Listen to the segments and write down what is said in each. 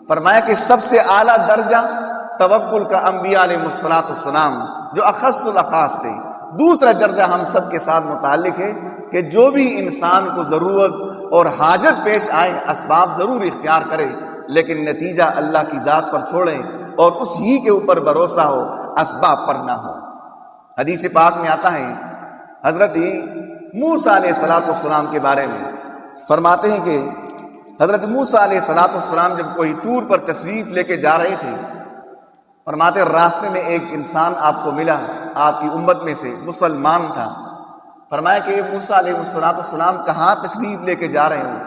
فرمایا کہ سب سے اعلیٰ درجہ توکل کا انبیاء علیہ السلام جو اخص الاخص تھے. دوسرا درجہ ہم سب کے ساتھ متعلق ہے کہ جو بھی انسان کو ضرورت اور حاجت پیش آئے اسباب ضرور اختیار کرے، لیکن نتیجہ اللہ کی ذات پر چھوڑیں اور اس ہی کے اوپر بھروسہ ہو، اسباب پر نہ ہو. حدیث پاک میں آتا ہے حضرت موسیٰ علیہ السلام کے بارے میں، فرماتے ہیں کہ حضرت موسیٰ علیہ السلام جب کوئی طور پر تشریف لے کے جا رہے تھے، فرماتے راستے میں ایک انسان آپ کو ملا، آپ کی امت میں سے مسلمان تھا. فرمایا کہ موسیٰ علیہ السلام کہاں تشریف لے کے جا رہے ہوں؟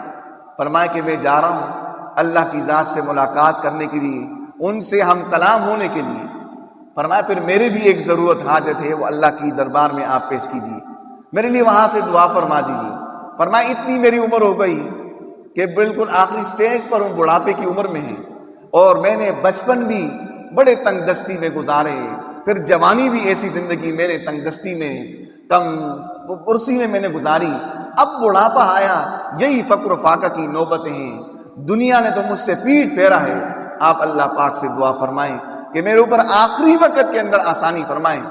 فرمایا کہ میں جا رہا ہوں اللہ کی ذات سے ملاقات کرنے کے لیے، ان سے ہم کلام ہونے کے لیے. فرمایا پھر میرے بھی ایک ضرورت حاجت ہے، وہ اللہ کی دربار میں آپ پیش کیجیے، میرے لیے وہاں سے دعا فرما دیجیے. فرمایا اتنی میری عمر ہو گئی کہ بالکل آخری سٹیج پر ہوں، بڑھاپے کی عمر میں ہے، اور میں نے بچپن بھی بڑے تنگ دستی میں گزارے، پھر جوانی بھی ایسی زندگی میں نے تنگ دستی میں کم پرسی میں نے گزاری، اب بڑھاپا آیا، یہی فقر و فاقہ کی نوبتیں ہیں، دنیا نے تو مجھ سے پیٹ پھیرا ہے. آپ اللہ پاک سے دعا فرمائیں کہ میرے اوپر آخری وقت کے اندر آسانی فرمائیں،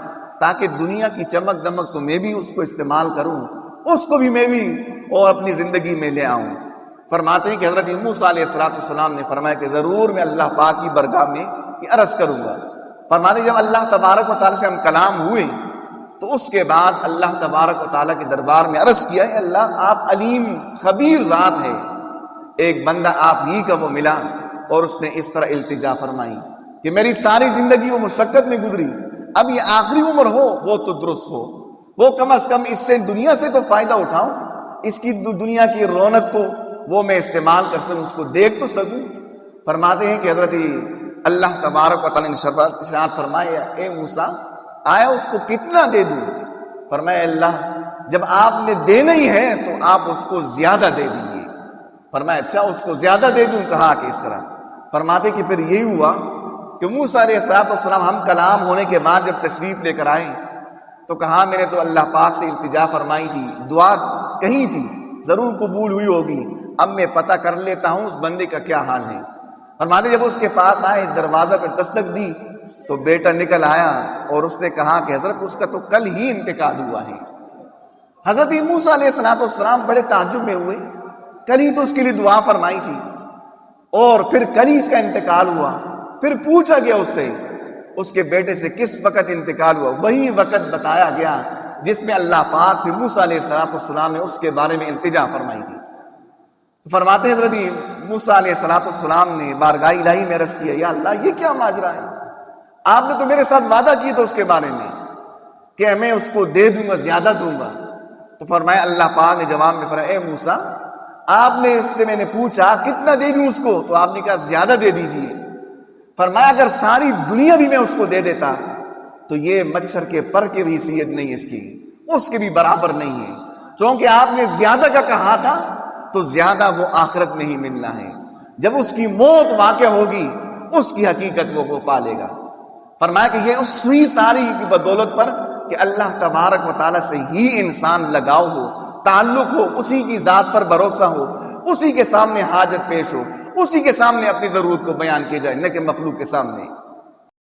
تاکہ دنیا کی چمک دمک تو میں بھی اس کو استعمال کروں، اس کو بھی میں بھی اور اپنی زندگی میں لے آؤں. فرماتے ہیں کہ حضرت موسیٰ علیہ السلام نے فرمایا کہ ضرور میں اللہ پاک کی برگاہ میں یہ عرض کروں گا. فرماتے جب اللہ تبارک و تعالیٰ سے ہم کلام ہوئے تو اس کے بعد اللہ تبارک و تعالیٰ کے دربار میں عرض کیا ہے اللہ آپ علیم خبیر ذات ہے. ایک بندہ آپ ہی کا وہ ملا اور اس نے اس طرح التجا فرمائی کہ میری ساری زندگی وہ مشقت میں گزری، اب یہ آخری عمر ہو وہ تو درست ہو، وہ کم از کم اس سے دنیا سے تو فائدہ اٹھاؤں، اس کی دنیا کی رونق کو وہ میں استعمال کر سکوں، اس کو دیکھ تو سکوں. فرماتے ہیں کہ حضرت اللہ تبارک و تعالیٰ نے ارشاد فرمایا اے موسیٰ آیا اس کو کتنا دے دوں؟ فرمایا اللہ جب آپ نے دینا ہی ہے تو آپ اس کو زیادہ دے دیجیے. فرمایا اچھا اس کو زیادہ دے دوں؟ کہا کہ اس طرح. فرماتے کہ پھر یہی ہوا کہ موسیٰ علیہ السلام ہم کلام ہونے کے بعد جب تشریف لے کر آئے تو کہا میں نے تو اللہ پاک سے التجا فرمائی تھی، دعا کہی تھی، ضرور قبول ہوئی ہوگی، اب میں پتہ کر لیتا ہوں اس بندے کا کیا حال ہے. فرماتے جب اس کے پاس آئے، دروازہ پر دستک دی تو بیٹا نکل آیا اور اس نے کہا کہ حضرت اس کا تو کل ہی انتقال ہوا ہے. حضرت موسیٰ علیہ السلام بڑے تعجب میں ہوئے، کل ہی تو اس کے لیے دعا فرمائی تھی اور پھر کل ہی اس کا انتقال ہوا. پھر پوچھا گیا اس سے اس کے بیٹے سے کس وقت انتقال ہوا، وہی وقت بتایا گیا جس میں اللہ پاک سے موسیٰ علیہ السلام نے اس کے بارے میں التجا فرمائی تھی. فرماتے ہیں حضرت موسیٰ علیہ السلام نے بارگاہ الہی میں عرض کیا یا اللہ یہ کیا ماجرا ہے، آپ نے تو میرے ساتھ وعدہ کیا تھا اس کے بارے میں کہ میں اس کو دے دوں گا، زیادہ دوں گا. تو فرمایا اللہ پاک نے جواب میں فرمایا اے موسیٰ آپ نے اس سے میں نے پوچھا کتنا دے دوں اس کو، تو آپ نے کہا زیادہ دے دیجیے. فرمایا اگر ساری دنیا بھی میں اس کو دے دیتا تو یہ مچھر کے پر کی بھی حیثیت نہیں اس کے بھی برابر نہیں ہے، چونکہ آپ نے زیادہ کا کہا تھا تو زیادہ وہ آخرت میں ہی ملنا ہے، جب اس کی موت واقع ہوگی اس کی حقیقت وہ پالے گا. فرمایا کہ یہ اس سوئی ساری کی بدولت پر کہ اللہ تبارک و تعالیٰ سے ہی انسان لگاؤ ہو، تعلق ہو، اسی کی ذات پر بھروسہ ہو، اسی کے سامنے حاجت پیش ہو، اسی کے سامنے اپنی ضرورت کو بیان کیا جائے، نہ کہ مخلوق کے سامنے.